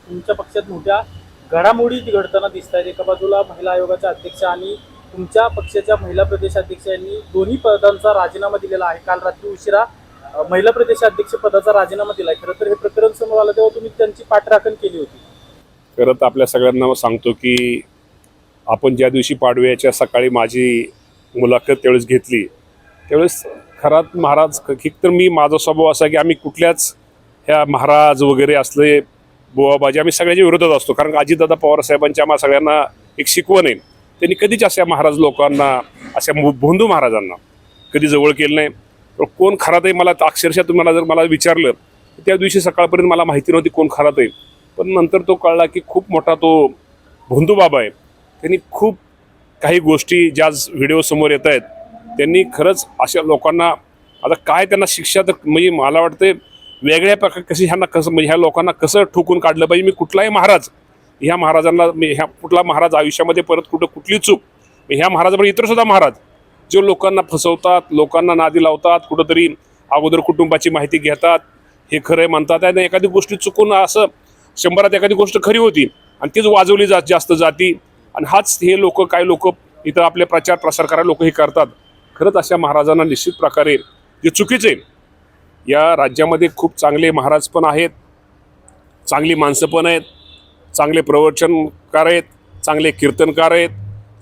तुमच्या पक्षात मोठ्या घडामोडी घडताना दिसत आहेत. एका बाजूला महिला आयोगाच्या अध्यक्ष आणि तुमच्या पक्षाच्या महिला प्रदेशाध्यक्ष यांनी दोन्ही पदांचा राजीनामा दिलेला आहे. काल रात्री उशिरा महिला प्रदेशाध्यक्ष पदाचा राजीनामा दिलाय. खरं तर हे प्रकरण समोर आलं तेव्हा तुम्ही त्यांची पाठराखण केली होती. खरं तर आपल्या सगळ्यांना सांगतो की आपण ज्या दिवशी पाडव्याच्या सकाळी माझी मुलाखत त्यावेळेस घेतली त्यावेळेस खरात महाराज तर मी माझा स्वभाव असा की आम्ही कुठल्याच ह्या महाराज वगैरे असले बुवाबाजी आम्ही सगळ्याच्या विरोधात असतो. कारण अजितदादा पवार साहेबांच्या आम्हा सगळ्यांना एक शिकवण आहे. त्यांनी कधीच अशा महाराज लोकांना अशा भोंदू महाराजांना कधी जवळ केलं नाही. तर कोण खरात आहे मला अक्षरशः तुम्हाला जर मला विचारलं त्या दिवशी सकाळपर्यंत मला माहिती नव्हती कोण खरात आहे. पण नंतर तो कळला की खूप मोठा तो भोंदू बाबा आहे. त्यांनी खूप काही गोष्टी ज्या व्हिडिओ समोर येत आहेत त्यांनी खरंच अशा लोकांना आता काय त्यांना शिक्षा तर म्हणजे मला वाटतं वेगळ्या प्रकारे कशी ह्यांना कसं म्हणजे ह्या लोकांना कसं ठोकून काढलं पाहिजे. मी कुठलाही महाराज ह्या महाराजांना मी ह्या कुठला महाराज आयुष्यामध्ये परत कुठली चूक ह्या महाराजाबरोबर इतरसुद्धा महाराज जे लोकांना फसवतात, लोकांना नादी लावतात, कुठंतरी अगोदर कुटुंबाची माहिती घेतात, हे खरं म्हणतात आणि एखादी गोष्टी चुकून असं 100त एखादी गोष्ट खरी होती आणि तीच वाजवली जास्त जाती आणि हाच हे लोक काय लोक इथं आपले प्रचार प्रसार करायला लोक हे करतात. खरंच अशा महाराजांना निश्चित प्रकारे जे चुकीचे या राज्यामध्ये खूप चांगले महाराज पण आहेत, चांगली माणसं पण आहेत, चांगले प्रवचनकार आहेत, चांगले कीर्तनकार आहेत,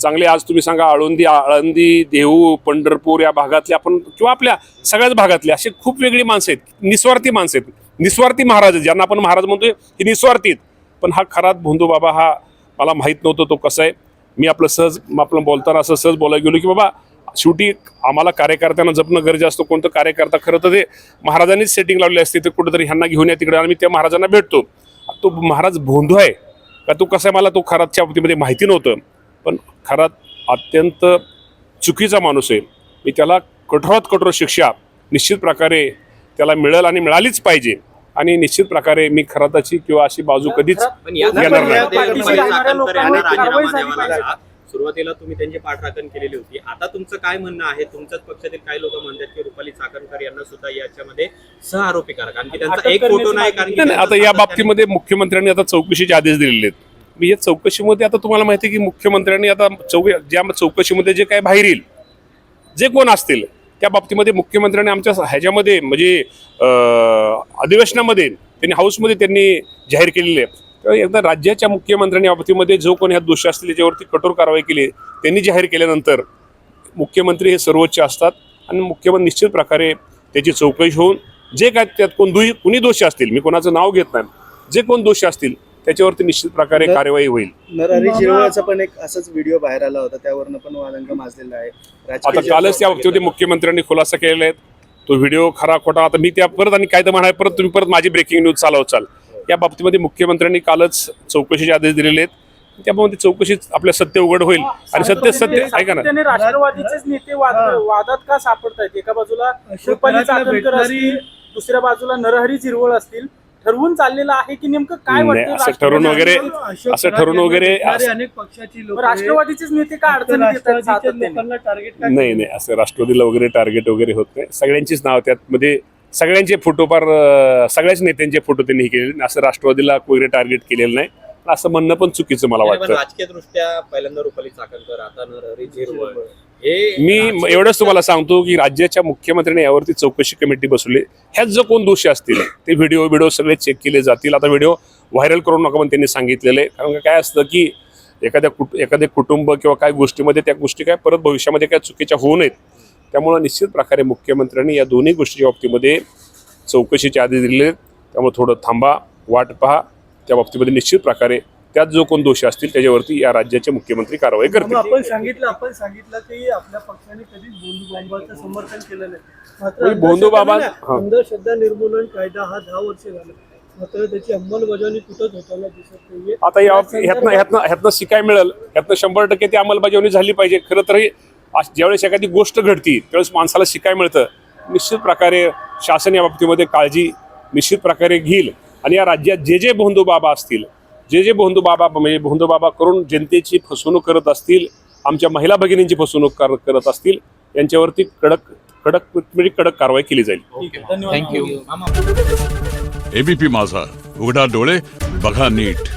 चांगले आज तुम्ही सांगा आळंदी देहू पंढरपूर या भागातले आपण किंवा आपल्या सगळ्याच भागातले असे खूप वेगळी माणसं आहेत, निस्वार्थी माणसं आहेत, निस्वार्थी महाराज आहेत ज्यांना आपण महाराज म्हणतोय हे निस्वार्थीत. पण हा खरात भोंदू बाबा हा मला माहीत नव्हतं तो कसा आहे. मी आपलं बोलताना असं सहज बोलायला गेलो की बाबा शेवटी आम्हाला कार्यकर्त्यांना जपणं गरजेचं असतं. कोणतं कार्यकर्ता खरं तर ते महाराजांनीच सेटिंग लावली असते तर कुठेतरी ह्यांना घेऊन या तिकडे आम्ही त्या महाराजांना भेटतो. तो महाराज भोंदू आहे का तो कसा आहे मला तो खरातच्या बाबतीमध्ये माहिती नव्हतं. पण खरात अत्यंत चुकीचा माणूस आहे. मी त्याला कठोरात कठोर शिक्षा निश्चित प्रकारे त्याला मिळेल आणि मिळालीच पाहिजे आणि निश्चित प्रकारे मी खराताची किंवा अशी बाजू कधीच घेणार नाही. सुरुवातीला तुम्ही त्यांची पाठराखण केलेली होती. आता तुमचं काय म्हणणं आहे? तुमच्याच पक्षातील काही लोक म्हणतात की रुपाली चाकणकर यांना सुद्धा याच्यामध्ये सह आरोपी करा कारण की त्यांचा एक फोटो नाही. कारण आता या बाबतीमध्ये मुख्यमंत्र्यांनी आता चौकशीचे आदेश दिलेले आहेत. मी या चौकशीमध्ये आता तुम्हाला माहिती आहे की मुख्यमंत्र्यांनी आता ज्या चौकशीमध्ये जे काय बाहेर येईल जे कोण असतील त्या बाबतीमध्ये मुख्यमंत्र्यांनी आमच्या ह्याच्यामध्ये म्हणजे अधिवेशनामध्ये त्यांनी हाऊसमध्ये त्यांनी जाहीर केलेले आहे. तर एकदा राज्याच्या मुख्यमंत्र्यांनी या बाबतीमध्ये जो कोणी ह्या दोषी असतील त्याच्यावरती कठोर कारवाई केली त्यांनी जाहीर केल्यानंतर मुख्यमंत्री हे सर्वोच्च असतात आणि मुख्यमंत्री निश्चित प्रकारे त्याची चौकशी होऊन जे काय त्यात कुणी दोषी असतील मी कोणाचं नाव घेत नाही जे कोण दोषी असतील त्याच्यावरती निश्चित प्रकारे कार्यवाही होईल. नरहरी झिरवळचा पण एक असाच व्हिडिओ बाहेर आला होता त्यावरनं पण वादंग माजलेला आहे. आता कालच त्या बाबतीमध्ये मुख्यमंत्र्यांनी खुलासा केलेला आहे. तो व्हिडिओ खरा खोटा आता मी त्या परत आणि काय तर म्हणाय परत तुम्ही परत माझी ब्रेकिंग न्यूज चाल या बाबतीमध्ये मुख्यमंत्र्यांनी कालच चौकशीचे आदेश दिलेले आहेत. त्यामुळे चौकशी आपल्या सत्य उघड होईल आणि सत्य ऐका ना. राष्ट्रवादीचेच नेते वादात का सापडतायत? एका बाजूला रुपाली चाकणकर असतील, दुसऱ्या बाजूला नरहरी झिरवळ असतील. ठरवून चाललेलं आहे की नेमकं काय वाटतं? असं ठरवून वगैरे अनेक पक्षाची लोक राष्ट्रवादीचेच नेते का अडचणीत येतात? नाही असं राष्ट्रवादीला वगैरे टार्गेट वगैरे होत नाही. सगळ्यांचीच नाव त्यात मध्ये सगळ्यांचे फोटो फार सगळ्याच नेत्यांचे फोटो त्यांनी केलेले असं राष्ट्रवादीला वगैरे टार्गेट केलेलं नाही. असं म्हणणं पण चुकीचं मला वाटतं. राजकीय दृष्ट्या पहिल्यांदा रुपाली चाकणकर आता नरहरी झिरवळ मी एवढंच तुम्हाला सांगतो की राज्याच्या मुख्यमंत्र्यांनी यावरती चौकशी कमिटी बसवली. ह्यात जो कोण दोषी असतील ते व्हिडिओ सगळे चेक केले जातील. आता व्हिडिओ व्हायरल करू नका पण त्यांनी सांगितलेलं आहे. कारण काय असतं की एखाद्या कुटुंब किंवा काय गोष्टीमध्ये त्या गोष्टी काय परत भविष्यामध्ये काय चुकीच्या होऊ नयेत. त्यामुळं निश्चित प्रकारे मुख्यमंत्र्यांनी या दोन्ही गोष्टीच्या बाबतीमध्ये चौकशीचे आदेश दिलेले आहेत. त्यामुळे थोडं थांबा, वाट पहा. त्या बाबतीमध्ये निश्चित प्रकारे त्यात जो कोण दोषी असतील त्याच्यावरती या राज्याचे मुख्यमंत्री कारवाई करतील. आपण सांगितलं की आपल्या पक्षाने कधीच भोंदू बाबांचं समर्थन केलं नाही. मात्र भोंदू बाबा अंधश्रद्धा निर्मूलन कायदा हा 10 वर्ष झाला मात्र त्याची अंमलबजावणी कुठंच होताना दिसत नाहीये. आता ह्यातनं शिकाय मिळेल. ह्यातनं 100% ती अंमलबजावणी झाली पाहिजे. खरं तर ज्यावेळेस एखादी गोष्ट घडती त्यावेळेस माणसाला शिकाय मिळतं. निश्चित प्रकारे शासन या बाबतीमध्ये काळजी निश्चित प्रकारे घेईल आणि या राज्यात जे भोंदू बाबा असतील जे भोंदू बाबा करून जनतेची फसवणूक करत असतील, आमच्या महिला भगिनींची फसवणूक करत असतील यांच्यावरती कडक कारवाई केली जाईल. थँक्यू. एबीपी माझा, उघडा डोळे बघा नीट.